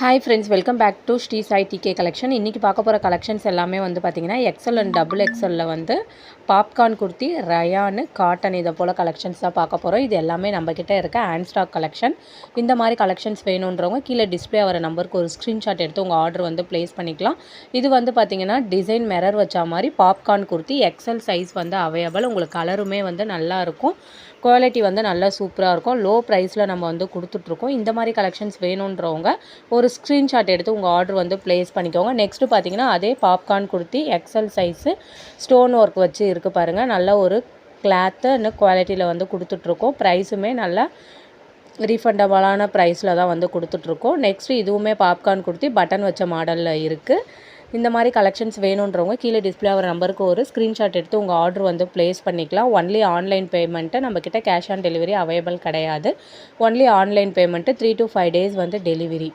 Hi friends, welcome back to Sri Sai DK collection. இன்றைக்கி பார்க்க போகிற கலெக்ஷன்ஸ் எல்லாமே வந்து பார்த்திங்கன்னா எக்ஸல் அண்ட் டபுள் எக்ஸலில் வந்து பாப்கார்ன் குர்த்தி, ரயானு, காட்டன் இதை போல் கலெக்ஷன்ஸ் தான் பார்க்க போகிறோம். இது எல்லாமே நம்மக்கிட்ட இருக்க ஹேண்ட் ஸ்டாக் கலெக்ஷன். இந்த மாதிரி கலெக்ஷன்ஸ் வேணுன்றவங்க கீழே டிஸ்பிளே ஆகிற நம்பருக்கு ஒரு ஸ்க்ரீன்ஷாட் எடுத்து உங்கள் ஆர்டர் வந்து ப்ளேஸ் பண்ணிக்கலாம். இது வந்து பார்த்திங்கன்னா டிசைன் மிரர் வச்சா மாதிரி பாப்கார்ன் குர்த்தி எக்ஸல் சைஸ் வந்து அவைலபிள். உங்களுக்கு கலருமே வந்து நல்லாயிருக்கும், குவாலிட்டி வந்து நல்லா சூப்பராக இருக்கும். லோ ப்ரைஸில் நம்ம வந்து கொடுத்துட்ருக்கோம். இந்த மாதிரி கலெக்ஷன்ஸ் வேணுன்றவங்க ஒரு ஸ்க்ரீன்ஷாட் எடுத்து உங்கள் ஆர்டர் வந்து ப்ளேஸ் பண்ணிக்கோங்க. நெக்ஸ்ட்டு பார்த்தீங்கன்னா அதே popcorn kurti XL size stone work வச்சு இருக்குது பாருங்கள். நல்ல ஒரு கிளாத்து இன்னும் குவாலிட்டியில் வந்து கொடுத்துட்ருக்கோம். ப்ரைஸுமே நல்லா ரீஃபண்டபிளான ப்ரைஸில் தான் வந்து கொடுத்துட்ருக்கோம். நெக்ஸ்ட்டு இதுவுமே பாப்கார்ன் குர்த்தி பட்டன் வச்ச மாடலில் இருக்குது. இந்த மாதிரி கலெக்ஷன்ஸ் வேணுன்றவங்க கீழே டிஸ்பிளே ஆகிற நம்பருக்கு ஒரு ஸ்க்ரீன்ஷாட் எடுத்து உங்கள் ஆர்டர் வந்து ப்ளேஸ் பண்ணிக்கலாம். ஒன்லி ஆன்லைன் பேமெண்ட்டு, நம்மக்கிட்ட கேஷ் ஆன் டெலிவரி அவைலபிள் கிடையாது. Only online payment, 3 to 5 days வந்து டெலிவரி.